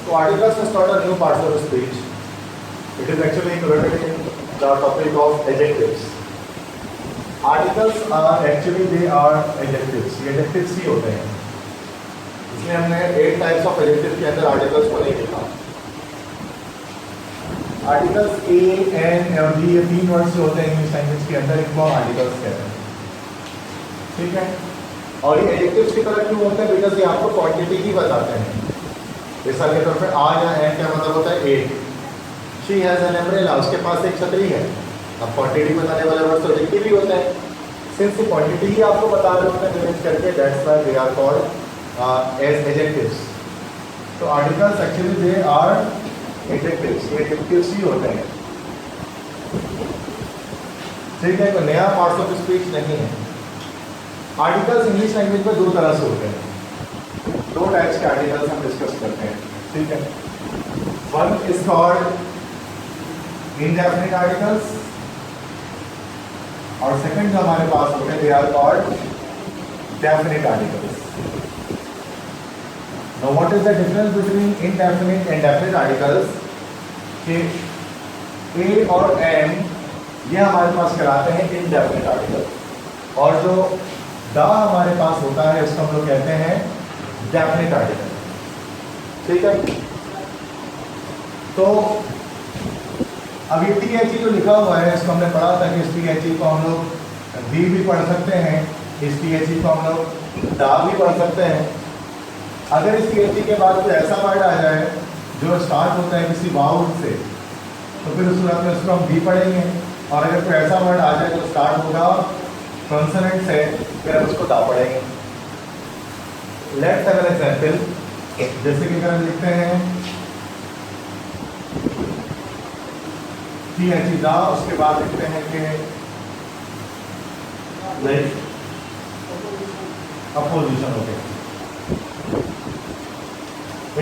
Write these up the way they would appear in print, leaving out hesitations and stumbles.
So articles is not a new part of the speech. It is actually included in the topic of adjectives. Articles are actually they are adjectives. ये adjectives ही होते हैं. इसलिए हमने 8 types of adjectives के अंदर articles को नहीं लिखा. Articles A, N और D ये 3 वर्ड्स जो होते हैं इंग्लिश लैंग्वेज के अंदर इनको हम articles कहते हैं. ठीक है. और ये adjectives की तरह क्यों होते हैं? बिकॉज ये आपको क्वांटिटी ही बताते हैं. मिसाल के तौर पे आ या एन क्या मतलब होता है? ए. शी हैज एन अम्ब्रेला, उसके पास एक छतरी है. अब क्वांटिटी बताने वाले वर्ड्स तो एडजेक्टिव ही होते हैं. सिंस ये क्वांटिटी ही आपको बता रहे होते हैं डिफाइन करके, that's why they are called as adjectives. तो articles actually they are adjectives. ये एडजेक्टिव्स ही होते हैं. ठीक है, कोई नया पार्ट्स ऑफ स्पीच नहीं है. आर्टिकल्स इंग्लिश लैंग्वेज में 2 तरह से होते हैं. 2 टाइप्स के आर्टिकल्स हम डिस्कस करते हैं. ठीक है. One is called indefinite articles और सेकंड जो हमारे पास होते हैं they are called definite articles. Now what is the difference between indefinite and definite articles? कि ए और एम ये हमारे पास कराते हैं इनडेफिनिट आर्टिकल और जो द हमारे पास होता है उसको हम लोग कहते हैं डेफिनिट आर्टिकल. ठीक है. तो अब ये टी एच ई जो लिखा हुआ है इसको हमने पढ़ा था कि इस टी एच ई को हम लोग डी भी पढ़ सकते हैं, इस टी एच ई को हम लोग दा भी पढ़ सकते हैं. अगर इस टी एच ई के बाद कोई ऐसा वर्ड आ जाए जो स्टार्ट होता है किसी वाउल से तो फिर उस सूरत में उसको हम डी पढ़ेंगे. और अगर कोई ऐसा वर्ड आ जाए जो स्टार्ट होगा कॉन्सोनेंट से फिर हम उसको दा पढ़ेंगे. Let's have an example. जैसे कि अगर हम लिखते हैं टी एच ई दा, उसके बाद लिखते हैं कि लाइक अपोजिशन हो गया.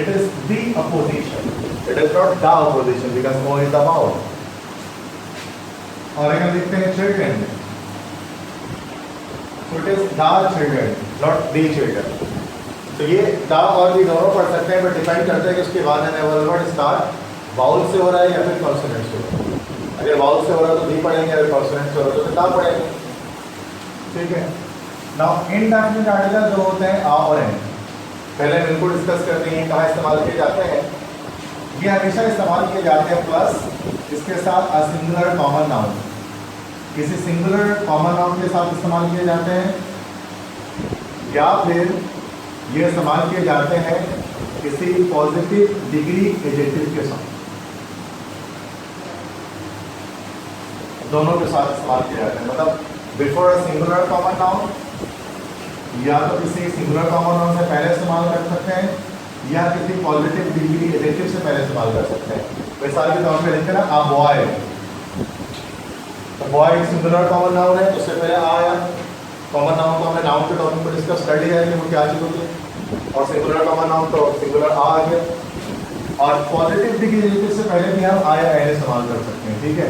It is the opposition, it is not the opposition because O is the vowel. और अगर लिखते हैं children so it is the children not the children. तो ये द और भी दोनों पढ़ सकते हैं बट डिपेंड करता है कि उसके बाद है वर्ड स्टार्ट वाउल से हो रहा है या फिर कॉन्सोनेंट से हो रहा है. अगर वाउल से हो रहा है तो दी पढ़ेंगे, अगर कॉन्सोनेंट से हो रहा है तो दा पढ़ेंगे. ठीक है. नाउ इनडेफिनिट आर्टिकल जो होते हैं आ और एन, पहले हम इनको डिस्कस करते हैं कहाँ इस्तेमाल किए जाते हैं. ये हमेशा इस्तेमाल किए जाते हैं प्लस इसके साथ अ सिंगुलर कॉमन नाउन. किसी सिंगुलर कॉमन नाउन के साथ इस्तेमाल किए जाते हैं या फिर ये इस्तेमाल किए जाते हैं किसी पॉजिटिव डिग्री एडजेक्टिव के साथ. दोनों के साथ इस्तेमाल किए जाते हैं. मतलब before a singular common noun या तो किसी सिंगुलर कॉमन नाउन से पहले इस्तेमाल कर सकते हैं या किसी पॉजिटिव डिग्री एडजेक्टिव से पहले इस्तेमाल कर सकते हैं. मिसाल के तौर पे लिखते हैं ना आ बॉय, तो बॉय एक सिंगुलर कॉमन नाउन है, उससे पहले आया. कॉमन नाउन को हमने नाउन के टॉपिक पर डिस्कस कर लिया है कि वो क्या चीज़ होती है. और सिंगुलर कॉमन नाउन तो सिंगुलर आ गया. और पॉजिटिव डिग्री से पहले भी हम आया एन इस्तेमाल कर सकते हैं. ठीक है.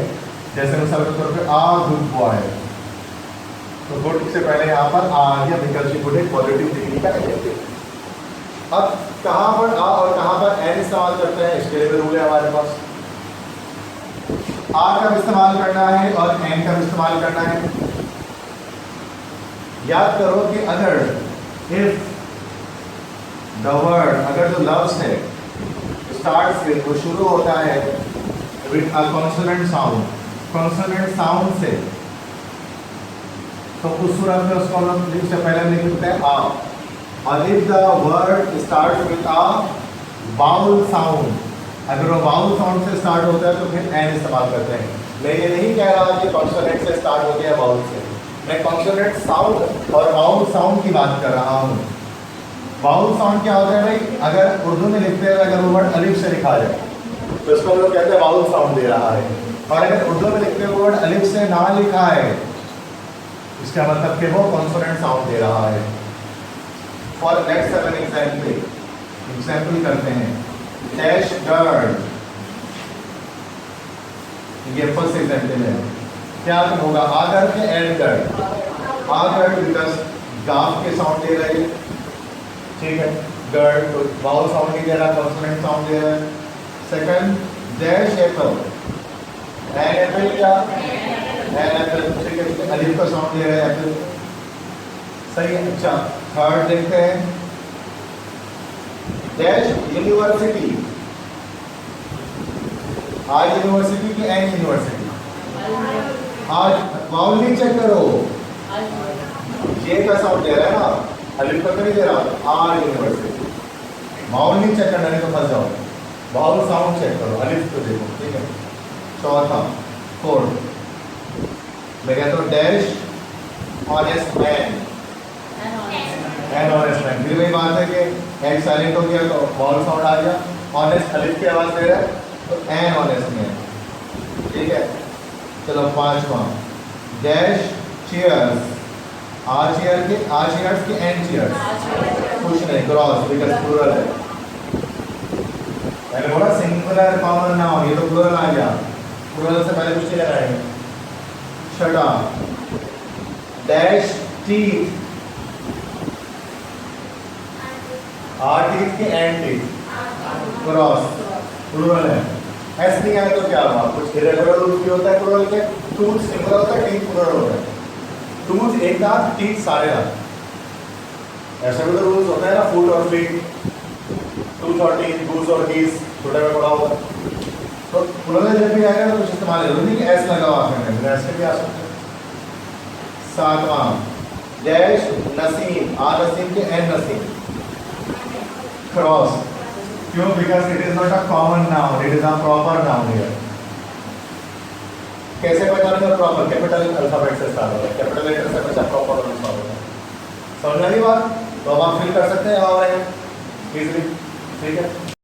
जैसे मिसाल के तौर पे आ गुड बॉय, तो गुड से पहले यहाँ पर आ गया बिकॉज शी गुड एक पॉजिटिव डिग्री का एडजेक्टिव. अब कहाँ पर आ और कहाँ पर एन इस्तेमाल करते हैं इसके लिए भी रूल है हमारे पास. आ कब इस्तेमाल करना है और एन कब इस्तेमाल करना है. याद करो कि अगर इफ द वर्ड, अगर जो लव्स है स्टार्ट से वो शुरू होता है with a consonant sound, consonant sound से, तो उस सूरत में उसको हम लोग से पहले लिखते हैं आ. और if the word start with a vowel sound, अगर वो वाउल साउंड से स्टार्ट होता है तो फिर एन इस्तेमाल करते हैं. मैं ये नहीं कह रहा कि कॉन्सोनेंट से स्टार्ट होते हैं वाउल से, मैं कॉन्सोनेंट साउंड और वाउल साउंड की बात कर रहा हूँ. वाउल साउंड क्या होता है भाई? अगर उर्दू में लिखते हैं अगर वो वर्ड अलिफ से लिखा जाए तो इसको हम लोग कहते हैं वाउल साउंड दे रहा है. और अगर उर्दू में लिखते हुए वर्ड अलिफ से ना लिखा है इसका मतलब कि वो कॉन्सोनेंट साउंड दे रहा है. For let's have an example करते हैं. डैश गर्ल, ये फर्स्ट एग्जांपल है. क्या होगा? आगर के एंड गर्ल, आगर बिकॉज गाफ के साउंड दे रहे हैं. ठीक है. गर्ल, तो वाउल साउंड नहीं दे रहा, कॉन्सोनेंट साउंड दे रहा है। Second dash apple, an apple क्या, एन एप्पल, ठीक है, अलिफ का साउंड दे रहा है एप्पल, सही है। अच्छा थर्ड देखते हैं, डैश यूनिवर्सिटी, आज यूनिवर्सिटी की एन यूनिवर्सिटी, आज वाउल नहीं चेक करो, ये का साउंड दे रहा है ना, अलिफ का तो नहीं दे रहा, आर यूनिवर्सिटी, वाउल नहीं चेक करना, नहीं तो फंस जाओ, वाउल साउंड चेक करो, अलिफ को देखो, ठीक है। चौथा फोर्थ, मैं कहता हूँ dash honest man, an honest man, फिर वही बात है कि एन साइलेंट हो गया तो वाउल साउंड आ गया, ऑनेस्ट अलिफ की आवाज़ दे रहा है तो एन ऑनेस्ट मैन, ठीक है। चलो पांचवा, डैश चीयर्स, आर चीयर के, आर चीयर्स के एन चीयर्स, कुछ नहीं, क्रॉस, बिकॉज प्लूरल है, मैंने बोला सिंगुलर कॉमन नाउन, ये तो प्लूरल आ गया, प्लूरल से पहले कुछ नहीं लगाएंगे। छठा डैश टीथ, आर टीथ के एन टीथ, क्रॉस, प्लूरल है, एस नहीं आया तो क्या हुआ, कुछ इरेगुलर रूप भी होता है प्लूरल के, टूथ सिंगुलर होता है, टीथ प्लूरल होता है, टूथ एक दांत, टीथ सारे दांत, ऐसा भी तो रूल्स होता है ना, फुट और फीट, टूथ और टीथ, गूज और कीज, छोटा में बड़ा होगा, तो प्लूरल जब भी आएगा तो कुछ इस्तेमाल जरूरी नहीं कि एस लगा हुआ है, ऐसे भी आ सकते हैं। सातवां डैश नसीम, आर नसीम के एन नसीम, क्रॉस, क्यों, because it is not a common noun, it is a proper noun here. कैसे पहचानेंगे प्रॉपर, कैपिटल अल्फाबेट से स्टार्ट होता है, कैपिटल लेटर से बच्चा प्रॉपर स्टार्ट होता है, समझ में आई बात, तो अब आप फिल कर सकते हैं और इजीली, ठीक है।